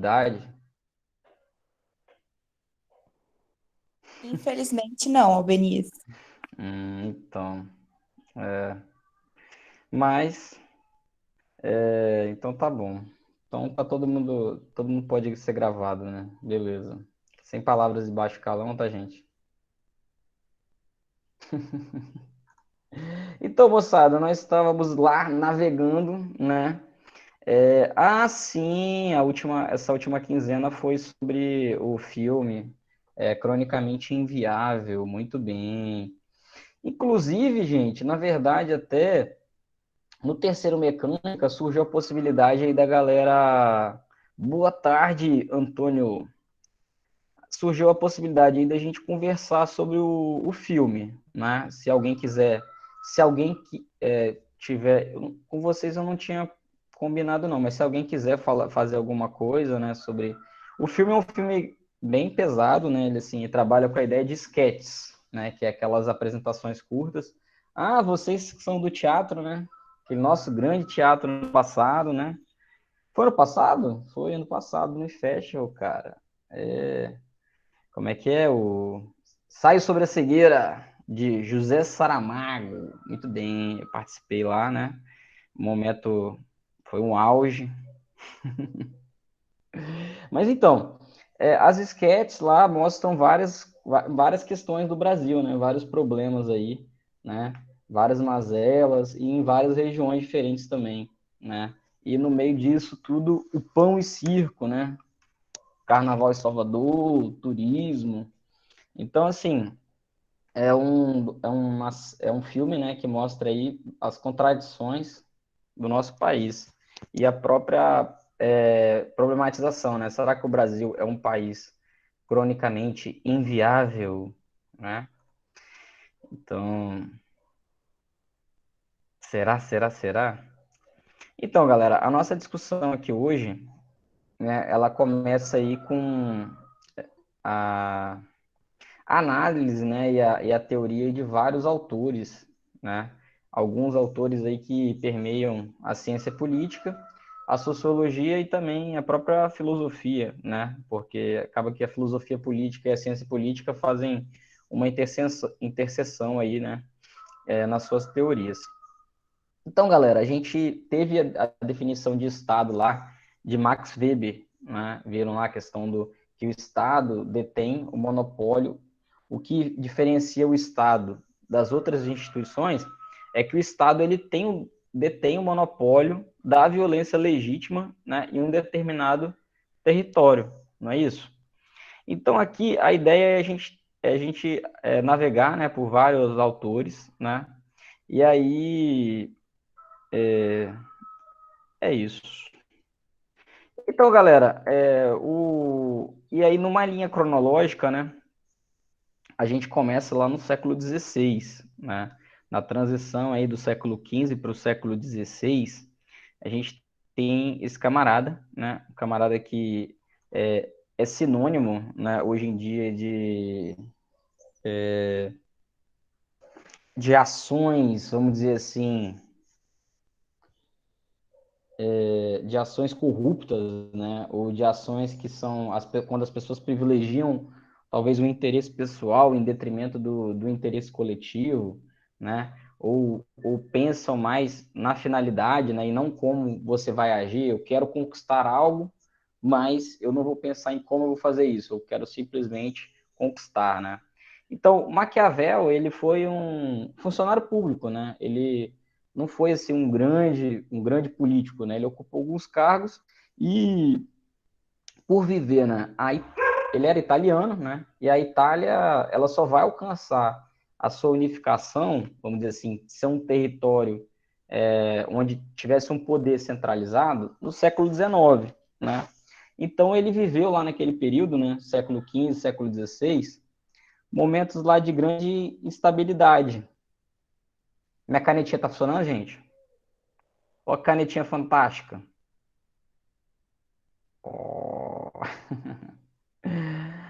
idade? Infelizmente não, Albeniz. Então, mas, então tá bom. Então tá todo mundo pode ser gravado, né? Beleza. Sem palavras de baixo calão, tá, gente? Então, moçada, nós estávamos lá navegando, né? Sim, essa última quinzena foi sobre o filme Cronicamente Inviável, muito bem. Inclusive, gente, na verdade, até no terceiro Mecânica surgiu a possibilidade aí da galera. Boa tarde, Antônio. Surgiu a possibilidade aí da gente conversar sobre o filme, né? Se alguém quiser, se alguém tiver, com vocês eu não tinha combinado não, mas se alguém quiser fazer alguma coisa, né, sobre o filme é um filme bem pesado, né? Ele assim trabalha com a ideia de sketches, né? Que é aquelas apresentações curtas. Ah, vocês que são do teatro, né? Aquele nosso grande teatro no passado, né? Foi ano passado? Foi ano passado no Festival, cara. Como é que é? O Saio sobre a Cegueira, de José Saramago. Muito bem, eu participei lá, né? O momento foi um auge. Mas então, as esquetes lá mostram várias questões do Brasil, né? Vários problemas aí, né? Várias mazelas e em várias regiões diferentes também, né? E no meio disso tudo, o pão e circo, né? Carnaval em Salvador, turismo. Então, assim, é um filme, né, que mostra aí as contradições do nosso país e a própria problematização, né? Será que o Brasil é um país cronicamente inviável, né? Então, será? Então, galera, a nossa discussão aqui hoje, né, ela começa aí com a análise, né, e a teoria de vários autores, né? Alguns autores aí que permeiam a ciência política, a sociologia e também a própria filosofia, né? Porque acaba que a filosofia política e a ciência política fazem uma interseção aí, né, nas suas teorias. Então, galera, a gente teve a definição de Estado lá de Max Weber, né? Viram lá a questão do que o Estado detém o monopólio. O que diferencia o Estado das outras instituições é que o Estado detém o monopólio da violência legítima, né, em um determinado território, não é isso? Então aqui a ideia é a gente navegar, né, por vários autores, né? E aí é isso. Então, galera, e aí numa linha cronológica, né, a gente começa lá no século XVI, né, na transição aí do século XV para o século XVI, a gente tem esse camarada, né, um camarada que é sinônimo, né, hoje em dia de ações, vamos dizer assim, de ações corruptas, né? Ou de ações que são quando as pessoas privilegiam talvez o interesse pessoal em detrimento do interesse coletivo, né? Ou pensam mais na finalidade, né? E não como você vai agir. Eu quero conquistar algo, mas eu não vou pensar em como eu vou fazer isso. Eu quero simplesmente conquistar, né? Então, Maquiavel, ele foi um funcionário público, né? Ele não foi assim um grande político, né? Ele ocupou alguns cargos e por viver, né? Ele era italiano, né? E a Itália, ela só vai alcançar a sua unificação, vamos dizer assim, ser um território onde tivesse um poder centralizado no século XIX, né? Então ele viveu lá naquele período, né? Século XV, século XVI, momentos lá de grande instabilidade. Minha canetinha tá funcionando, gente? Ó, canetinha fantástica. Oh.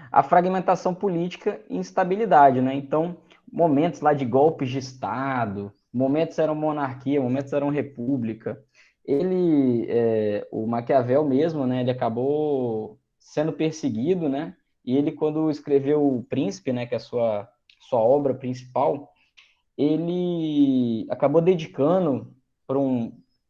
A fragmentação política e instabilidade, né? Então, momentos lá de golpes de Estado, momentos eram monarquia, momentos eram república. o Maquiavel mesmo, né, ele acabou sendo perseguido, né, e ele, quando escreveu O Príncipe, né, que é a sua obra principal, ele acabou dedicando para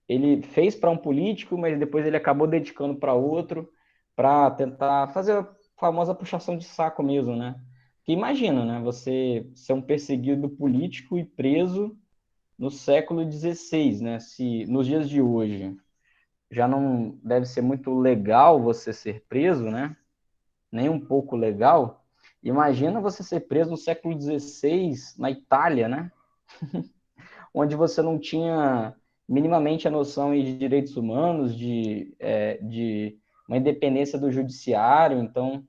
ele fez para um político, mas depois ele acabou dedicando para outro, para tentar fazer a famosa puxação de saco mesmo, né? Que imagina, né? Você ser um perseguido político e preso no século XVI, né? Se nos dias de hoje já não deve ser muito legal você ser preso, né? Nem um pouco legal. Imagina você ser preso no século XVI na Itália, né? Onde você não tinha minimamente a noção de direitos humanos, de uma independência do judiciário, então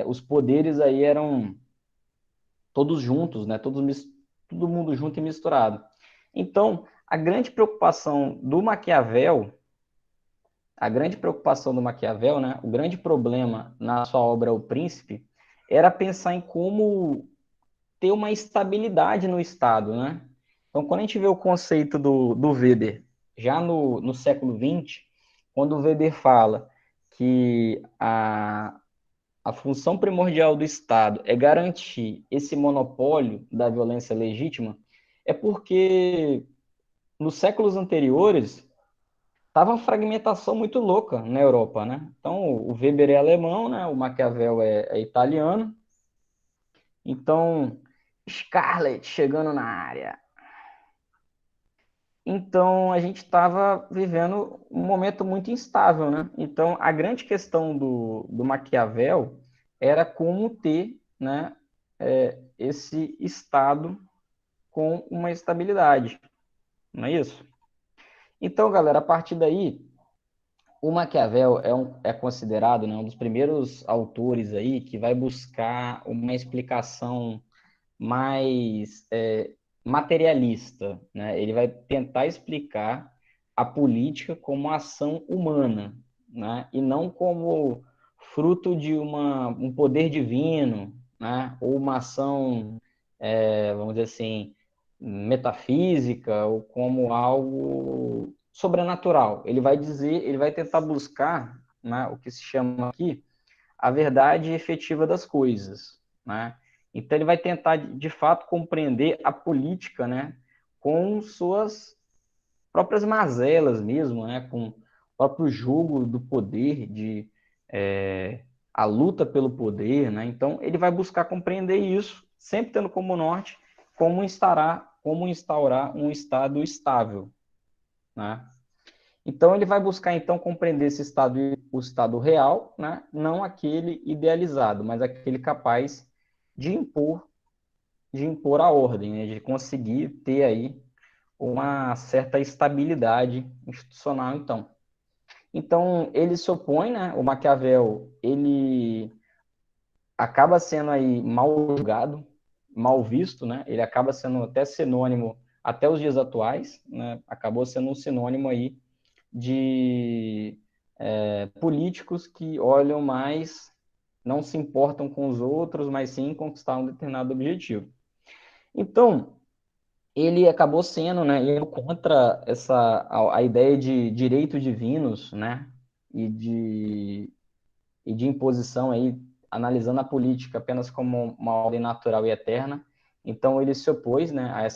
os poderes aí eram todos juntos, né? Todo mundo junto e misturado. Então, a grande preocupação do Maquiavel, né? O grande problema na sua obra O Príncipe era pensar em como ter uma estabilidade no Estado, né? Então, quando a gente vê o conceito do Weber, já no século XX, quando o Weber fala que a função primordial do Estado é garantir esse monopólio da violência legítima, é porque nos séculos anteriores estava uma fragmentação muito louca na Europa, né? Então, o Weber é alemão, né? O Maquiavel é italiano. Então, Scarlett chegando na área. Então, a gente estava vivendo um momento muito instável, né? Então, a grande questão do Maquiavel era como ter, né, esse Estado com uma estabilidade, não é isso? Então, galera, a partir daí, o Maquiavel é considerado, né, um dos primeiros autores aí que vai buscar uma explicação mais materialista, né? Ele vai tentar explicar a política como ação humana, né? E não como fruto de um poder divino, né? Ou uma ação, vamos dizer assim, metafísica, ou como algo sobrenatural. Ele vai tentar buscar, né, o que se chama aqui a verdade efetiva das coisas, né? Então ele vai tentar de fato compreender a política, né, com suas próprias mazelas mesmo, né, com o próprio jogo do poder, a luta pelo poder, né? Então ele vai buscar compreender isso, sempre tendo como norte como instaurar um estado estável, né? Então ele vai buscar então compreender o estado real, né? Não aquele idealizado, mas aquele capaz de impor a ordem, né? De conseguir ter aí uma certa estabilidade institucional, então. Então ele se opõe, né? O Maquiavel, ele acaba sendo aí mal julgado, mal visto, né? Ele acaba sendo até sinônimo até os dias atuais, né? Acabou sendo um sinônimo aí de políticos que olham mais, não se importam com os outros, mas sim conquistar um determinado objetivo. Então, ele acabou sendo, né, indo contra a ideia de direitos divinos, né, e de imposição aí, analisando a política apenas como uma ordem natural e eterna. Então, ele se opôs, né, a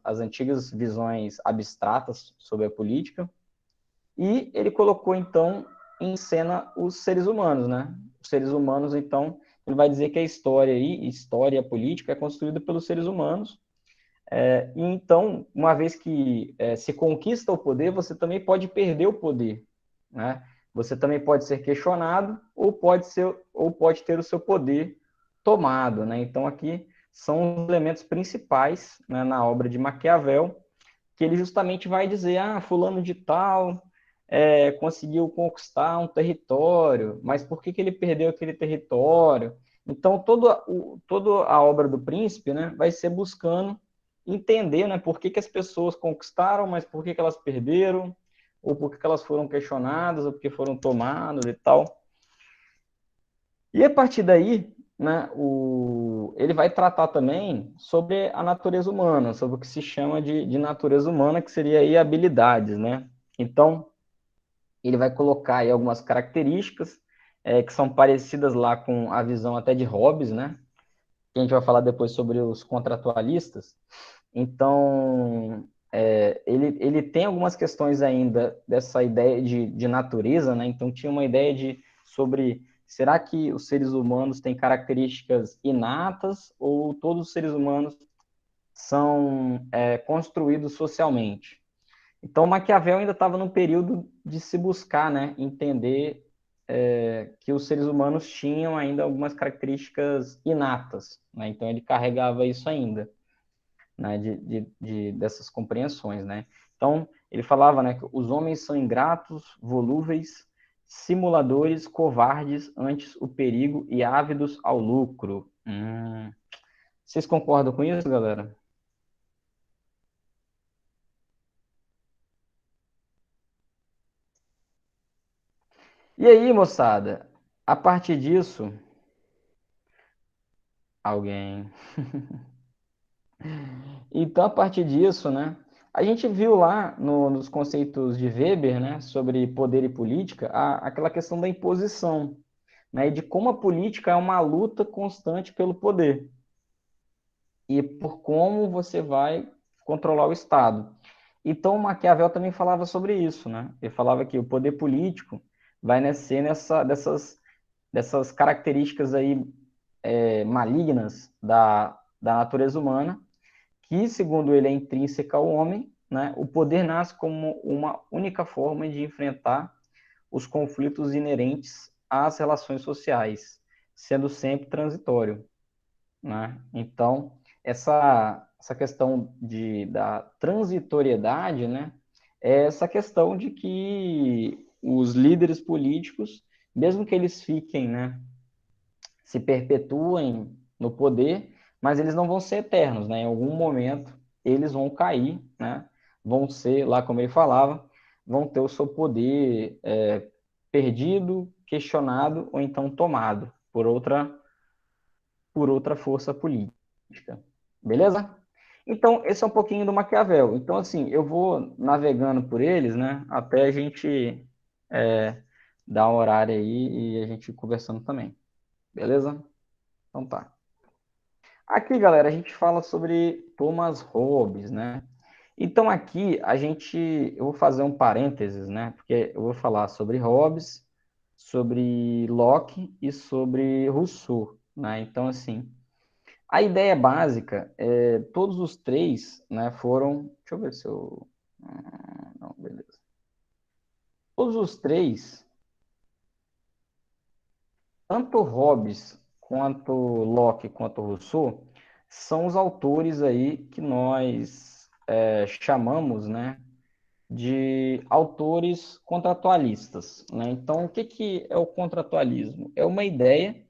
as antigas visões abstratas sobre a política, e ele colocou, então, em cena os seres humanos, né? Os seres humanos, então, ele vai dizer que a história aí, história política, é construída pelos seres humanos. E então, uma vez que se conquista o poder, você também pode perder o poder, né? Você também pode ser questionado ou pode ter o seu poder tomado, né? Então, aqui são os elementos principais, né, na obra de Maquiavel, que ele justamente vai dizer, fulano de tal conseguiu conquistar um território, mas por que ele perdeu aquele território? Então, toda a obra do príncipe, né, vai ser buscando entender, né, por que as pessoas conquistaram, mas por que elas perderam, ou por que elas foram questionadas, ou porque foram tomadas e tal. E a partir daí, né, ele vai tratar também sobre a natureza humana, sobre o que se chama de natureza humana, que seria aí habilidades, né? Então, ele vai colocar aí algumas características que são parecidas lá com a visão até de Hobbes, né? Que a gente vai falar depois sobre os contratualistas. Então, ele tem algumas questões ainda dessa ideia de natureza, né? Então, tinha uma ideia sobre será que os seres humanos têm características inatas ou todos os seres humanos são construídos socialmente? Então, Maquiavel ainda estava no período de se buscar, né, entender que os seres humanos tinham ainda algumas características inatas, né? Então, ele carregava isso ainda, né, dessas compreensões, né? Então, ele falava, né, que os homens são ingratos, volúveis, simuladores, covardes ante o perigo e ávidos ao lucro. Vocês concordam com isso, galera? E aí, moçada, a partir disso, alguém. Então, a partir disso, né, a gente viu lá nos conceitos de Weber, né, sobre poder e política, aquela questão da imposição, né, e de como a política é uma luta constante pelo poder e por como você vai controlar o Estado. Então, Maquiavel também falava sobre isso, né? Ele falava que o poder político vai nascer dessas características aí malignas da natureza humana, que, segundo ele, é intrínseca ao homem, né? O poder nasce como uma única forma de enfrentar os conflitos inerentes às relações sociais, sendo sempre transitório, né? Então, essa questão da transitoriedade, né, é essa questão de que os líderes políticos, mesmo que eles fiquem, né, se perpetuem no poder, mas eles não vão ser eternos, né? Em algum momento eles vão cair, né? Vão ser, lá como ele falava, vão ter o seu poder perdido, questionado ou então tomado por outra força política. Beleza? Então, esse é um pouquinho do Maquiavel. Então, assim, eu vou navegando por eles, né? Até a gente dar um horário aí e a gente ir conversando também. Beleza? Então tá. Aqui, galera, a gente fala sobre Thomas Hobbes, né? Então aqui eu vou fazer um parênteses, né? Porque eu vou falar sobre Hobbes, sobre Locke e sobre Rousseau, né? Então assim, a ideia básica todos os três, né, foram, deixa eu ver se eu, não, beleza. Todos os três, tanto Hobbes quanto Locke quanto Rousseau, são os autores aí que nós chamamos, né, de autores contratualistas, né? Então, o que que é o contratualismo? É uma ideia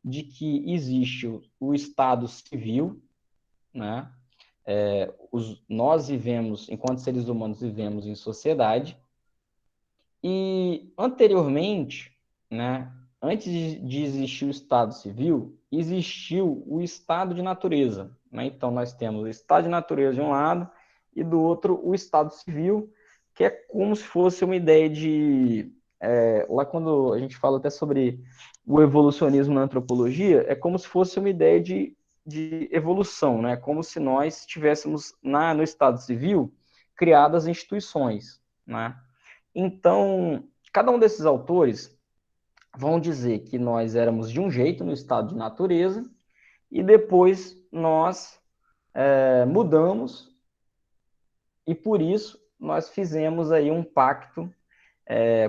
de que existe o Estado civil, né? Nós vivemos, enquanto seres humanos, vivemos em sociedade, e anteriormente, né, antes de existir o Estado civil, existiu o Estado de natureza, né? Então, nós temos o Estado de natureza de um lado e do outro o Estado civil, que é como se fosse uma ideia lá quando a gente fala até sobre o evolucionismo na antropologia, é como se fosse uma ideia de evolução, né? Como se nós tivéssemos no Estado civil criadas instituições, né? Então, cada um desses autores vão dizer que nós éramos de um jeito no estado de natureza e depois nós mudamos e por isso nós fizemos aí um pacto,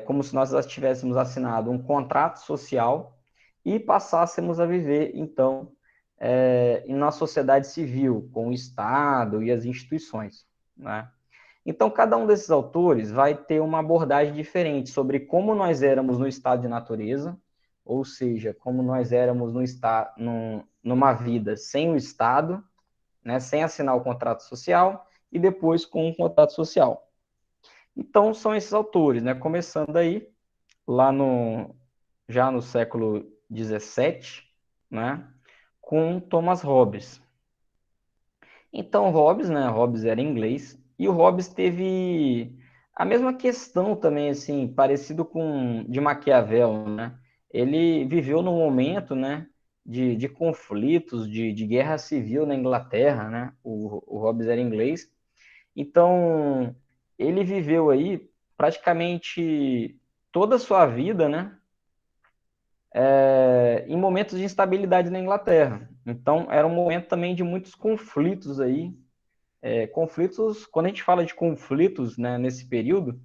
como se nós tivéssemos assinado um contrato social e passássemos a viver, então, na sociedade civil, com o Estado e as instituições, né? Então, cada um desses autores vai ter uma abordagem diferente sobre como nós éramos no estado de natureza, ou seja, como nós éramos numa vida sem o Estado, né, sem assinar o contrato social, e depois com o contrato social. Então, são esses autores, né, começando aí, lá já no século XVII, né, com Thomas Hobbes. Então, Hobbes, né, Hobbes era inglês, e o Hobbes teve A mesma questão também, assim, parecido com de Maquiavel, né? Ele viveu num momento, né, de conflitos, de guerra civil na Inglaterra, né? O Hobbes era inglês. Então, ele viveu aí praticamente toda a sua vida, né? Em momentos de instabilidade na Inglaterra. Então, era um momento também de muitos conflitos aí. Conflitos, quando a gente fala de conflitos, né, nesse período,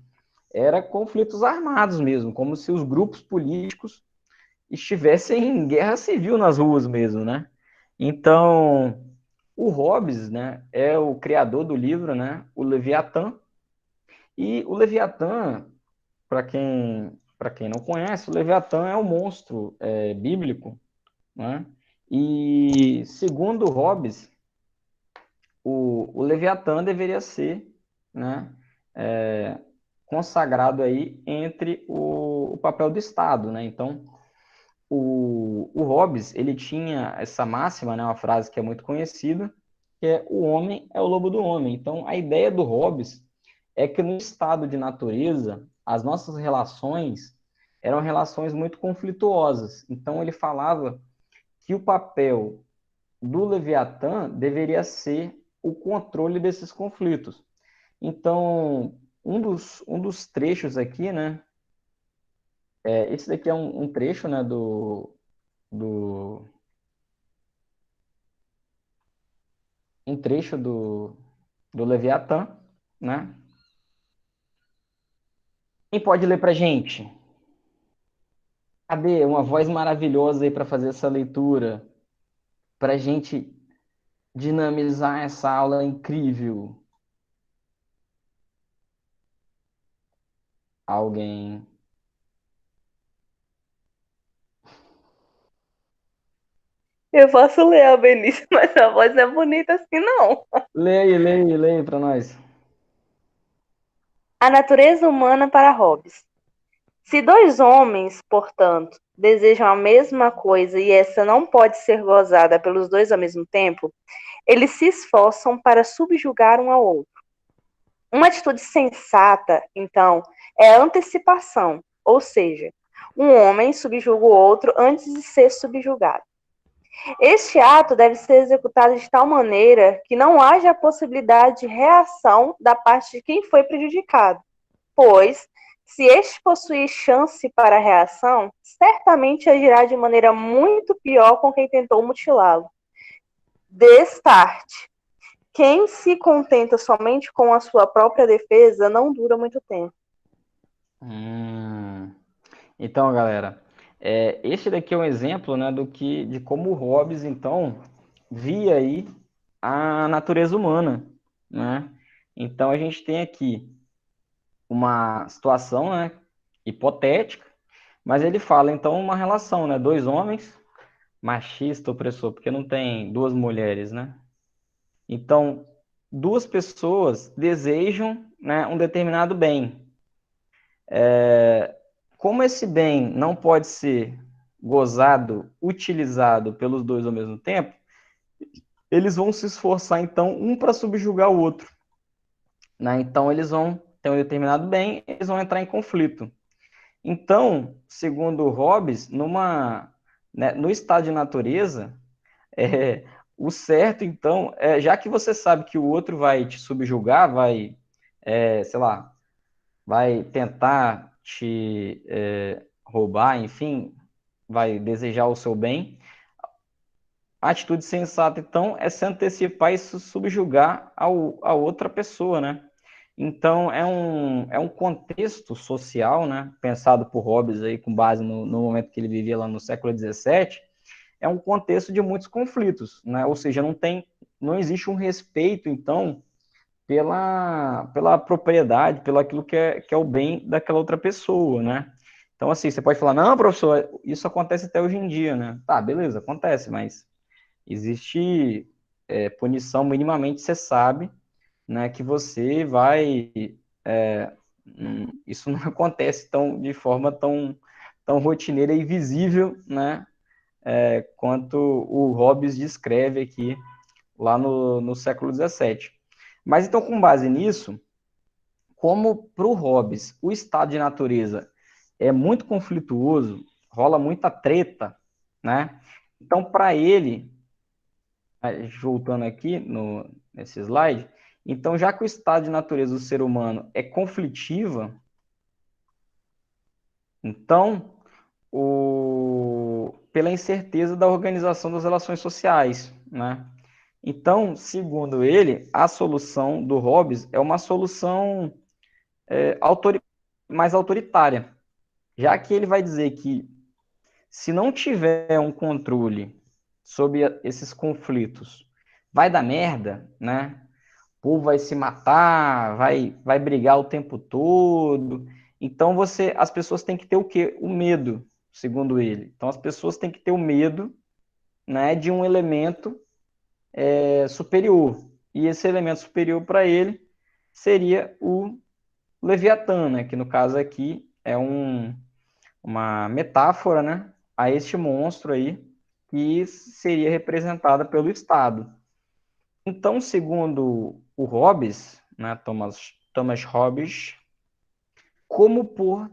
era conflitos armados mesmo, como se os grupos políticos estivessem em guerra civil nas ruas mesmo, né? Então, o Hobbes, né, é o criador do livro, né, o Leviatã, e o Leviatã, para quem não conhece, o Leviatã é um monstro bíblico, né? E segundo Hobbes, o Leviatã deveria ser, né, é, consagrado aí entre o papel do Estado, né? Então, o Hobbes, ele tinha essa máxima, né, uma frase que é muito conhecida, que é o homem é o lobo do homem. Então, a ideia do Hobbes é que no estado de natureza, as nossas relações eram relações muito conflituosas. Então, ele falava que o papel do Leviatã deveria ser o controle desses conflitos. Então, um dos trechos aqui, né? Esse daqui é um trecho, né, do um trecho do Leviatã, né? Quem pode ler para gente? Cadê uma voz maravilhosa aí para fazer essa leitura, para gente dinamizar essa aula incrível? Alguém? Eu posso ler a Benício, mas a voz não é bonita assim, não. Leia aí para nós. A natureza humana para Hobbes. Se dois homens, portanto, desejam a mesma coisa e essa não pode ser gozada pelos dois ao mesmo tempo, eles se esforçam para subjugar um ao outro. Uma atitude sensata, então, é a antecipação, ou seja, um homem subjuga o outro antes de ser subjugado. Este ato deve ser executado de tal maneira que não haja a possibilidade de reação da parte de quem foi prejudicado, pois, se este possuir chance para a reação, certamente agirá de maneira muito pior com quem tentou mutilá-lo. Destarte. Quem se contenta somente com a sua própria defesa não dura muito tempo. Hum. Então, galera, este daqui é um exemplo, né, de como o Hobbes, então, via aí a natureza humana, né? Então, a gente tem aqui uma situação, né, hipotética, mas ele fala, então, uma relação, né, dois homens, machista, opressor, porque não tem duas mulheres, né? Então, duas pessoas desejam, né, um determinado bem. Como esse bem não pode ser gozado, utilizado pelos dois ao mesmo tempo, eles vão se esforçar, então, um para subjugar o outro, né? Então, eles vão ter um determinado bem, eles vão entrar em conflito. Então, segundo Hobbes, no estado de natureza, o certo, então, já que você sabe que o outro vai te subjugar, vai, sei lá, vai tentar te roubar, enfim, vai desejar o seu bem, a atitude sensata, então, é se antecipar e se subjugar a outra pessoa, né? Então, é um contexto social, né? Pensado por Hobbes aí, com base no momento que ele vivia lá no século XVII, é um contexto de muitos conflitos, né? Ou seja, não existe um respeito, então, pela propriedade, pelo aquilo que é o bem daquela outra pessoa, né? Então, assim, você pode falar, não, professor, isso acontece até hoje em dia, né? Tá, beleza, acontece, mas existe punição minimamente, você sabe, né, que você vai... isso não acontece de forma tão rotineira e visível, né, quanto o Hobbes descreve aqui lá no século XVII. Mas então, com base nisso, como para o Hobbes o estado de natureza é muito conflituoso, rola muita treta, né? Então, para ele, voltando aqui nesse slide, então, já que o estado de natureza do ser humano é conflitiva, então, pela incerteza da organização das relações sociais, né? Então, segundo ele, a solução do Hobbes é uma solução mais autoritária, já que ele vai dizer que se não tiver um controle sobre esses conflitos, vai dar merda, né? O povo vai se matar, vai brigar o tempo todo. Então as pessoas têm que ter o quê? O medo, segundo ele. Então as pessoas têm que ter o medo, né, de um elemento superior. E esse elemento superior para ele seria o Leviatã, né, que no caso aqui é uma metáfora, né, a este monstro aí que seria representada pelo Estado. Então, segundo o Hobbes, né, Thomas Hobbes, como pôr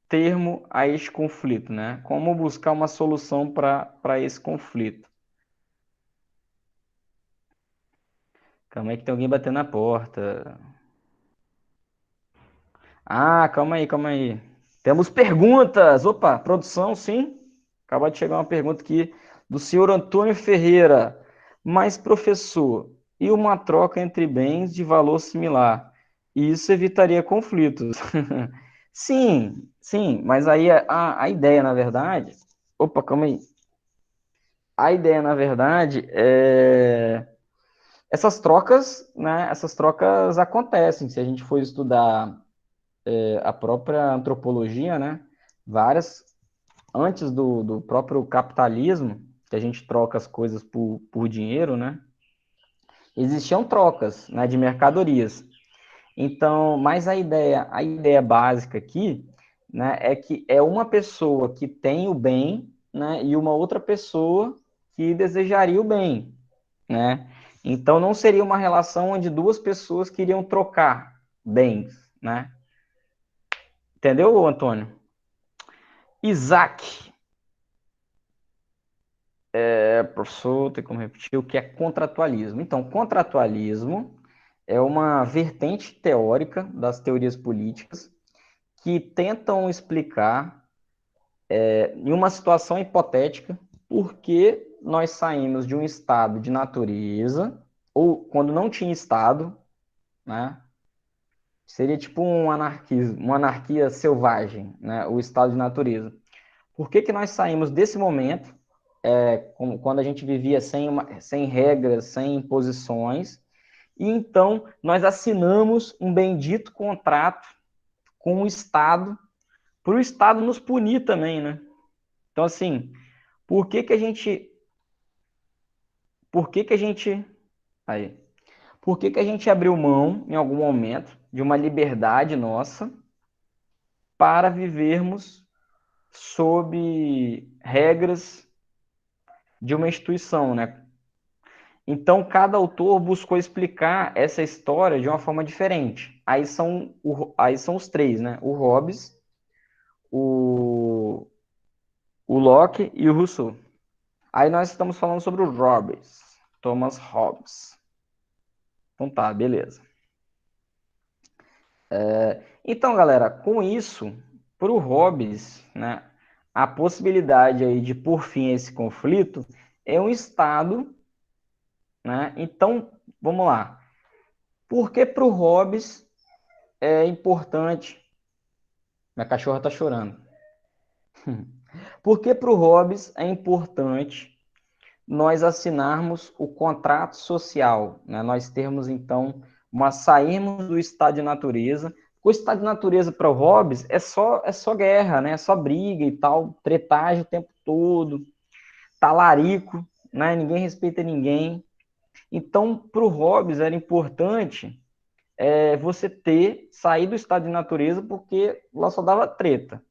termo a este conflito, né? Como buscar uma solução para esse conflito? Calma aí que tem alguém batendo na porta. Ah, calma aí, calma aí. Temos perguntas. Opa, produção, sim. Acabou de chegar uma pergunta aqui do senhor Antônio Ferreira. Mas, professor, e uma troca entre bens de valor similar? Isso evitaria conflitos. Sim, sim, mas aí a ideia, na verdade. Opa, calma aí. A ideia, na verdade, é. Essas trocas, né? Essas trocas acontecem. Se a gente for estudar a própria antropologia, né? Várias, antes do próprio capitalismo, que a gente troca as coisas por dinheiro, né? Existiam trocas, né, de mercadorias. Então, mas a ideia básica aqui, né, é que é uma pessoa que tem o bem, né, e uma outra pessoa que desejaria o bem, né? Então não seria uma relação onde duas pessoas queriam trocar bens, né? Entendeu, Antônio? Isaac, professor, tem como repetir o que é contratualismo? Então, contratualismo é uma vertente teórica das teorias políticas que tentam explicar, em uma situação hipotética, por que nós saímos de um estado de natureza, ou quando não tinha estado, né? Seria tipo um anarquismo, uma anarquia selvagem, né? O estado de natureza. Por que que nós saímos desse momento, quando a gente vivia sem regras, sem imposições, e então nós assinamos um bendito contrato com o Estado, para o Estado nos punir também, né? Então, assim, por que que a gente, por que que a gente, aí, por que que a gente abriu mão, em algum momento, de uma liberdade nossa para vivermos sob regras de uma instituição, né? Então, cada autor buscou explicar essa história de uma forma diferente. Aí são os três, né? O Hobbes, o, o Locke e o Rousseau. Aí nós estamos falando sobre o Hobbes, Thomas Hobbes. Então tá, beleza. Então, galera, com isso, para o Hobbes, né, a possibilidade aí de por fim a esse conflito é um Estado, né? Então, vamos lá. Por que para o Hobbes é importante? Minha cachorra está chorando. Por que para o Hobbes é importante nós assinarmos o contrato social, né? Nós termos, então, sairmos do estado de natureza. O estado de natureza para o Hobbes é só guerra, né? É só briga e tal, tretagem o tempo todo, talarico, né? Ninguém respeita ninguém. Então, para o Hobbes era importante você sair do estado de natureza, porque lá só dava treta.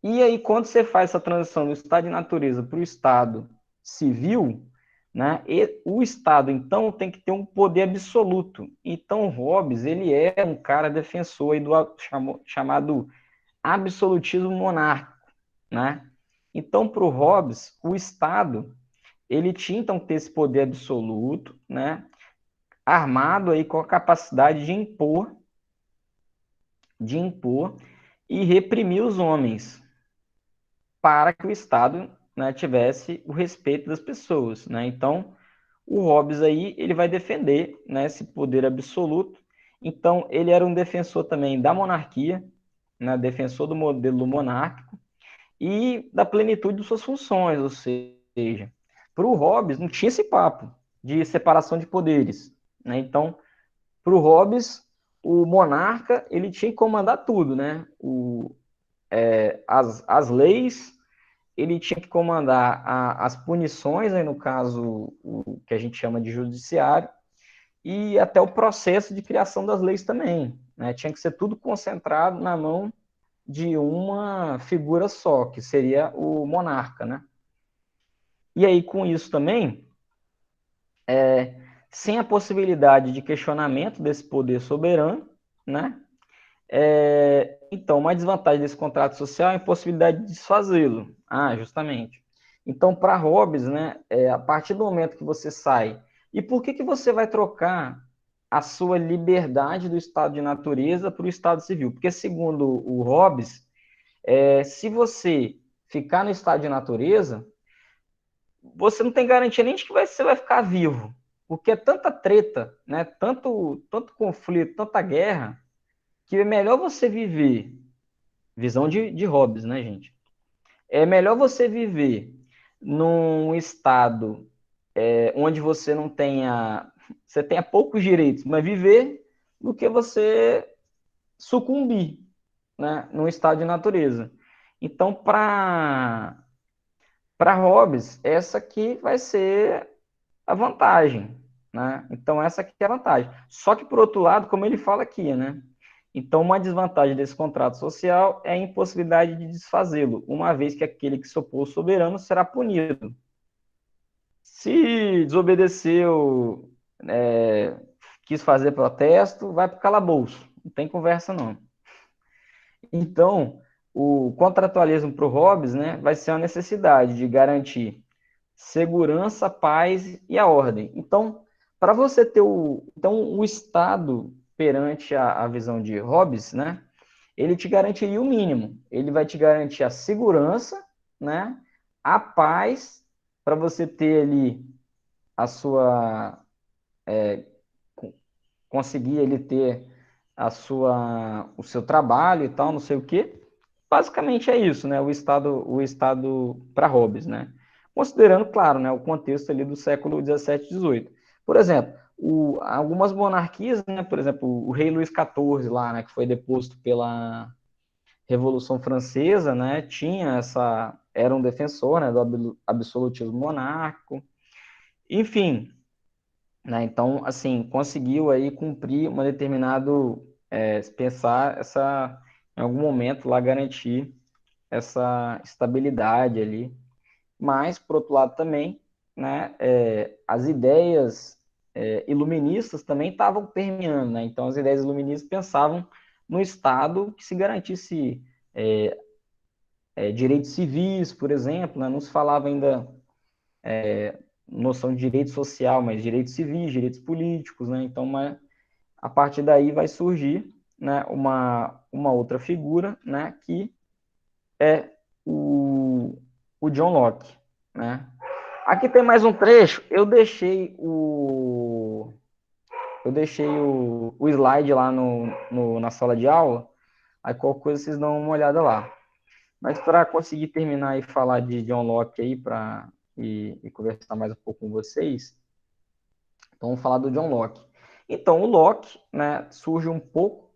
E aí, quando você faz essa transição do estado de natureza para o estado civil, né? E o Estado, então, tem que ter um poder absoluto. Então, Hobbes, ele é um cara defensor aí do chamado absolutismo monárquico, né? Então, para o Hobbes, o Estado, ele tinha, então, que ter esse poder absoluto, né? Armado aí com a capacidade de impor e reprimir os homens, para que o Estado, né, tivesse o respeito das pessoas, né? Então, o Hobbes aí, ele vai defender, né, esse poder absoluto. Então, ele era um defensor também da monarquia, né, defensor do modelo monárquico e da plenitude de suas funções, ou seja, para o Hobbes não tinha esse papo de separação de poderes, né? Então, para o Hobbes, o monarca ele tinha que comandar tudo, né? As leis, ele tinha que comandar as punições, aí no caso, o que a gente chama de judiciário, e até o processo de criação das leis também, né? Tinha que ser tudo concentrado na mão de uma figura só, que seria o monarca, né? E aí, com isso também, sem a possibilidade de questionamento desse poder soberano, né? Então, uma desvantagem desse contrato social é a impossibilidade de desfazê-lo. Ah, justamente. Então, para Hobbes, né, a partir do momento que você sai, e por que você vai trocar a sua liberdade do estado de natureza para o estado civil? Porque, segundo o Hobbes, se você ficar no estado de natureza, você não tem garantia nem de que você vai ficar vivo, porque é tanta treta, né, tanto conflito, tanta guerra, que é melhor você viver, visão de Hobbes, né, gente? É melhor você viver num estado onde você tenha poucos direitos, mas viver, do que você sucumbir, né, num estado de natureza. Então, para Hobbes, essa aqui vai ser a vantagem, né? Então, essa aqui é a vantagem. Só que, por outro lado, como ele fala aqui, né? Então, uma desvantagem desse contrato social é a impossibilidade de desfazê-lo, uma vez que aquele que se opôs ao soberano será punido. Se desobedeceu, quis fazer protesto, vai para o calabouço. Não tem conversa, não. Então, o contratualismo para o Hobbes, né, vai ser uma necessidade de garantir segurança, paz e a ordem. Então, para você ter o Estado perante a visão de Hobbes, né, ele te garantiria o mínimo. Ele vai te garantir a segurança, né, a paz, para você ter ali a sua conseguir ele ter o seu trabalho e tal, não sei o quê. Basicamente é isso, né? O Estado para Hobbes, né? Considerando, claro, né, o contexto ali do século 17 e 18. Por exemplo, algumas monarquias, né, por exemplo, o rei Luís XIV lá, né, que foi deposto pela Revolução Francesa, né, era um defensor, né, do absolutismo monárquico. Enfim, né? Então, assim, conseguiu aí cumprir uma determinado, pensar em algum momento lá garantir essa estabilidade ali. Mas, por outro lado também, né, as ideias iluministas também estavam permeando, né? Então, as ideias iluministas pensavam no Estado que se garantisse direitos civis, por exemplo, né? Não se falava ainda noção de direito social, mas direitos civis, direitos políticos, né? Então, a partir daí vai surgir, né, uma outra figura, né, que é o John Locke, né? Aqui tem mais um trecho, eu deixei o slide lá na sala de aula, aí qualquer coisa vocês dão uma olhada lá. Mas para conseguir terminar e falar de John Locke aí, e conversar mais um pouco com vocês, então vamos falar do John Locke. Então, o Locke, né, surge um pouco,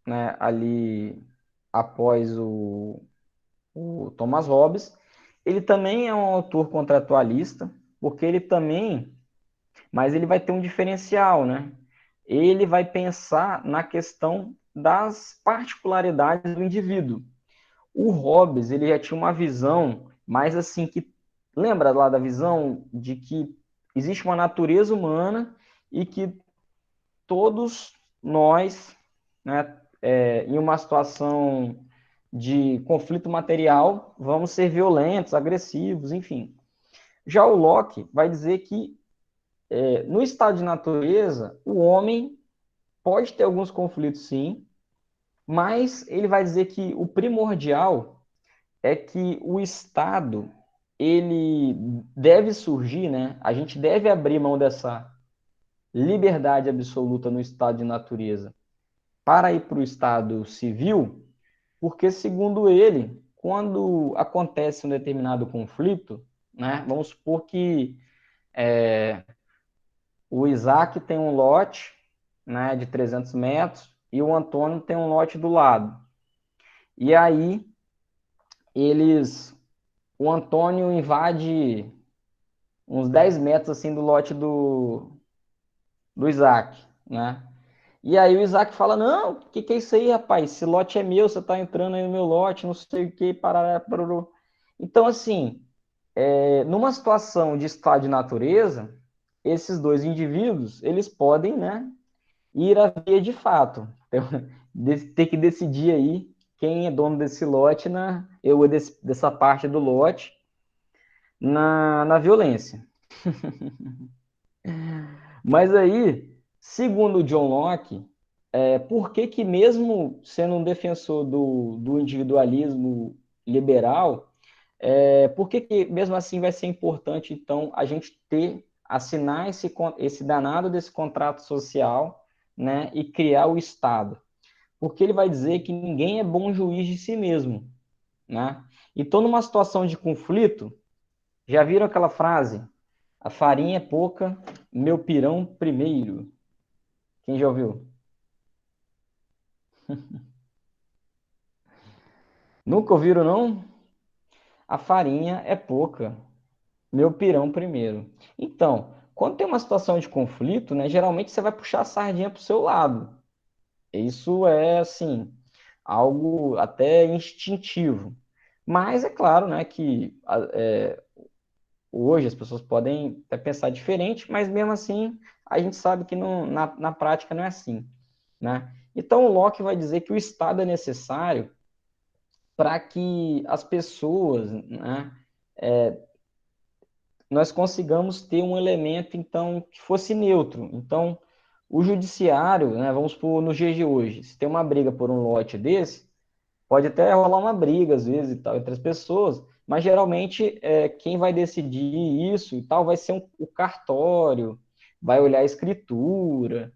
né, ali após o Thomas Hobbes. Ele também é um autor contratualista, porque mas ele vai ter um diferencial, né? Ele vai pensar na questão das particularidades do indivíduo. O Hobbes, ele já tinha uma visão mais assim que lembra lá da visão de que existe uma natureza humana e que todos nós, né, em uma situação de conflito material, vamos ser violentos, agressivos, enfim. Já o Locke vai dizer que, no estado de natureza, o homem pode ter alguns conflitos, sim, mas ele vai dizer que o primordial é que o Estado, ele deve surgir, né? A gente deve abrir mão dessa liberdade absoluta no estado de natureza para ir para o estado civil, porque, segundo ele, quando acontece um determinado conflito, né? Vamos supor que o Isaac tem um lote, né, de 300 metros e o Antônio tem um lote do lado. E aí, o Antônio invade uns 10 metros assim do lote do Isaac, né? E aí o Isaac fala, não, o que é isso aí, rapaz? Esse lote é meu, você tá entrando aí no meu lote, não sei o que, parará, parará. Então, assim, numa situação de estado de natureza, esses dois indivíduos, eles podem, né, ir à via de fato. Então, ter que decidir aí quem é dono desse lote, dessa parte do lote, na violência. Mas aí, segundo o John Locke, por que que mesmo sendo um defensor do individualismo liberal, por que que mesmo assim vai ser importante, então, a gente assinar esse danado desse contrato social, né, e criar o Estado? Porque ele vai dizer que ninguém é bom juiz de si mesmo, né? Então, numa situação de conflito, já viram aquela frase? A farinha é pouca, meu pirão primeiro. Quem já ouviu? Nunca ouviram, não? A farinha é pouca, meu pirão primeiro. Então, quando tem uma situação de conflito, né, geralmente você vai puxar a sardinha para o seu lado. Isso é, assim, algo até instintivo. Mas é claro, né, que hoje as pessoas podem até pensar diferente, mas mesmo assim a gente sabe que na prática não é assim, né? Então o Locke vai dizer que o Estado é necessário para que as pessoas, né, nós consigamos ter um elemento, então, que fosse neutro. Então, o judiciário, né, vamos supor, nos dias de hoje, se tem uma briga por um lote desse, pode até rolar uma briga, às vezes, e tal, entre as pessoas, mas geralmente quem vai decidir isso e tal vai ser o cartório, vai olhar a escritura,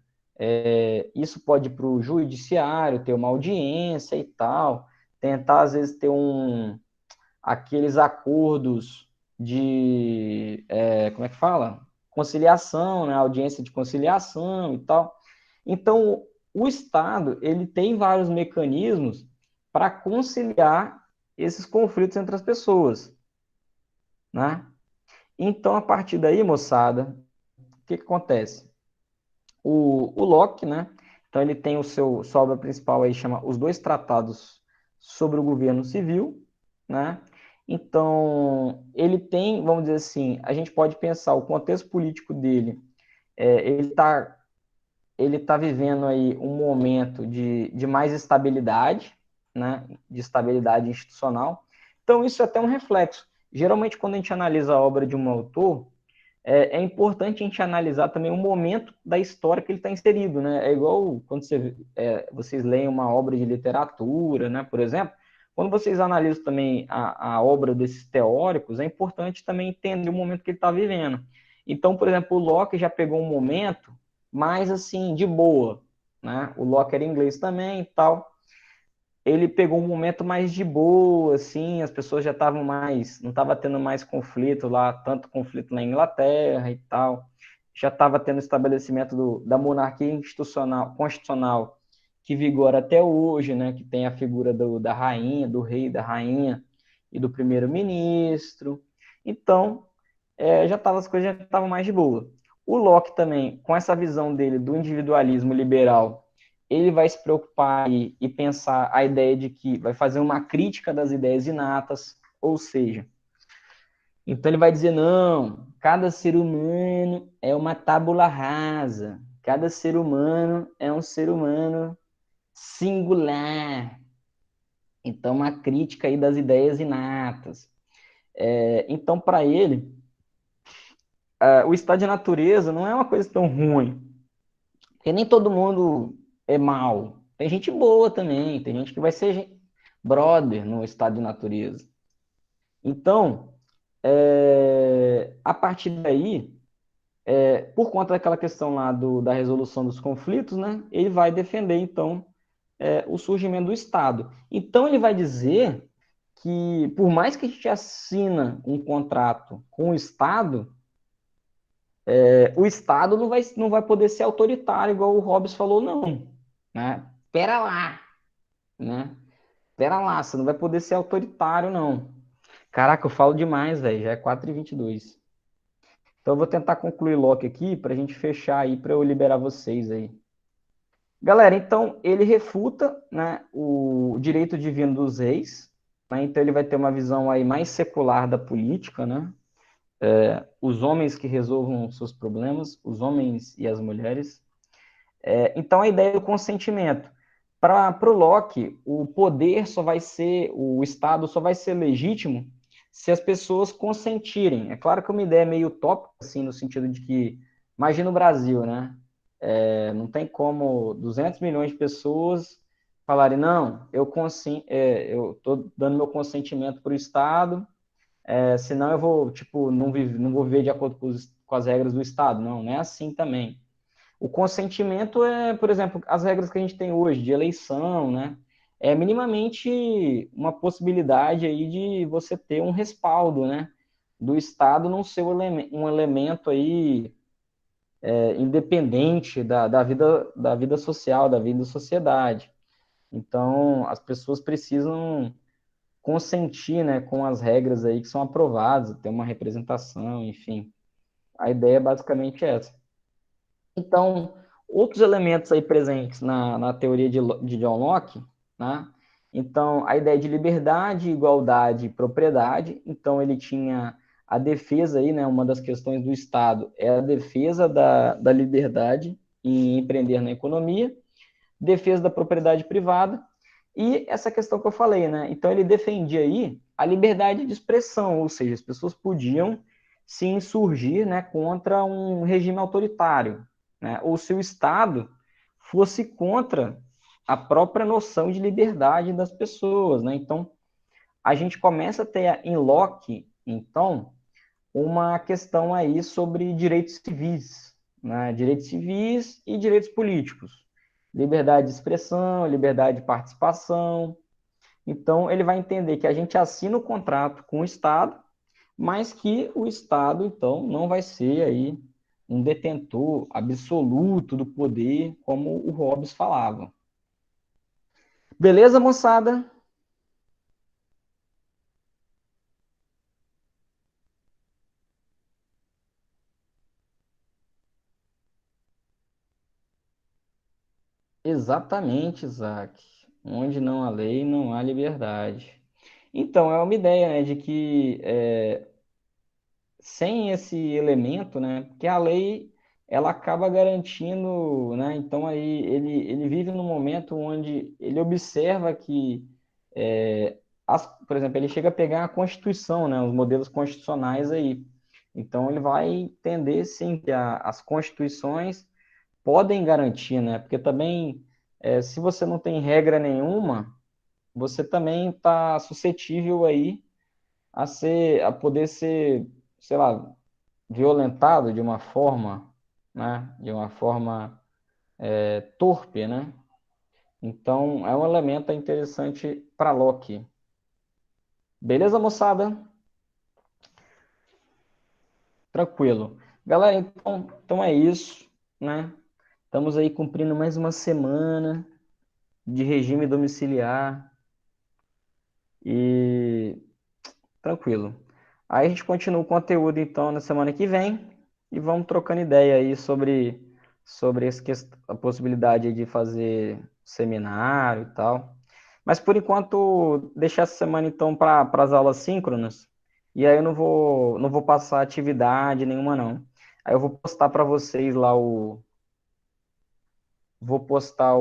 isso pode ir para o judiciário, ter uma audiência e tal, tentar, às vezes, ter aqueles acordos como é que fala? Conciliação, né? Audiência de conciliação e tal. Então, o Estado, ele tem vários mecanismos para conciliar esses conflitos entre as pessoas, né? Então, a partir daí, moçada, o que acontece? O Locke, né? Então, ele tem sua obra principal aí, chama Os Dois Tratados sobre o Governo Civil, né? Então, ele tem, vamos dizer assim, a gente pode pensar o contexto político dele, ele tá vivendo aí um momento de mais estabilidade, né? De estabilidade institucional. Então, isso é até um reflexo. Geralmente, quando a gente analisa a obra de um autor, é importante a gente analisar também o momento da história que ele está inserido, né? É igual quando vocês leem uma obra de literatura, né? Por exemplo, quando vocês analisam também a obra desses teóricos, é importante também entender o momento que ele está vivendo. Então, por exemplo, o Locke já pegou um momento mais assim, de boa, né? O Locke era inglês também e tal, ele pegou um momento mais de boa, assim, as pessoas já estavam mais, não estava tendo mais conflito lá, tanto conflito na Inglaterra e tal, já estava tendo estabelecimento da monarquia constitucional que vigora até hoje, né, que tem a figura da rainha, do rei, da rainha e do primeiro-ministro. Então, as coisas já estavam mais de boa. O Locke também, com essa visão dele do individualismo liberal, ele vai se preocupar e pensar a ideia de que vai fazer uma crítica das ideias inatas, ou seja, Então ele vai dizer, não, cada ser humano é uma tábula rasa, cada ser humano é um ser humano singular. Então, uma crítica aí das ideias inatas. Então, para ele, o estado de natureza não é uma coisa tão ruim, porque nem todo mundo é mal. Tem gente boa também, tem gente que vai ser brother no estado de natureza. Então, a partir daí, por conta daquela questão lá da resolução dos conflitos, né, ele vai defender, então, o surgimento do Estado. Então, ele vai dizer que, por mais que a gente assina um contrato com o Estado, o Estado não vai poder ser autoritário, igual o Hobbes falou, não. Né? Pera lá, né? Pera lá, você não vai poder ser autoritário, não. Caraca, eu falo demais, velho. Já é 4h22. Então eu vou tentar concluir Locke aqui para a gente fechar aí, para eu liberar vocês aí. Galera, então ele refuta, né, o direito divino dos reis, né? Então ele vai ter uma visão aí mais secular da política, né? Os homens que resolvam seus problemas, os homens e as mulheres. Então a ideia do consentimento. Para o Locke, o poder só vai ser, o Estado só vai ser legítimo se as pessoas consentirem. É claro que é uma ideia meio utópica, assim, no sentido de que, imagina o Brasil, né? Não tem como 200 milhões de pessoas falarem, não, eu estou dando meu consentimento para o Estado, senão eu vou, tipo, não vou viver de acordo com as regras do Estado. Não, não é assim também. O consentimento por exemplo, as regras que a gente tem hoje de eleição, né? É minimamente uma possibilidade aí de você ter um respaldo, né? Do Estado não ser um elemento aí independente da vida social, da vida da sociedade. Então, as pessoas precisam consentir, né, com as regras aí que são aprovadas, ter uma representação, enfim. A ideia é basicamente essa. Então, outros elementos aí presentes na teoria de John Locke, né? Então, a ideia de liberdade, igualdade e propriedade. Então, ele tinha a defesa aí, né? Uma das questões do Estado é a defesa da liberdade em empreender na economia, defesa da propriedade privada e essa questão que eu falei, né? Então, ele defendia aí a liberdade de expressão, ou seja, as pessoas podiam se insurgir, né, contra um regime autoritário, né? Ou se o Estado fosse contra a própria noção de liberdade das pessoas, né? Então, a gente começa a ter em Locke, então, uma questão aí sobre direitos civis, né? Direitos civis e direitos políticos. Liberdade de expressão, liberdade de participação. Então, ele vai entender que a gente assina o contrato com o Estado, mas que o Estado, então, não vai ser aí um detentor absoluto do poder, como o Hobbes falava. Beleza, moçada? Exatamente, Isaac. Onde não há lei, não há liberdade. Então, é uma ideia, né, de que sem esse elemento, né, porque a lei ela acaba garantindo, né, então aí ele vive num momento onde ele observa que, por exemplo, ele chega a pegar a Constituição, né, os modelos constitucionais aí. Então ele vai entender sim que as constituições podem garantir, né, porque também se você não tem regra nenhuma, você também está suscetível aí a poder ser, sei lá, violentado de uma forma, né? De uma forma torpe, né? Então, é um elemento interessante para Locke. Beleza, moçada? Tranquilo. Galera, então é isso, né? Estamos aí cumprindo mais uma semana de regime domiciliar e tranquilo. Aí a gente continua o conteúdo então na semana que vem e vamos trocando ideia aí sobre a possibilidade de fazer seminário e tal. Mas por enquanto, deixar essa semana então para as aulas síncronas e aí eu não vou passar atividade nenhuma, não. Aí eu vou postar para vocês lá vou postar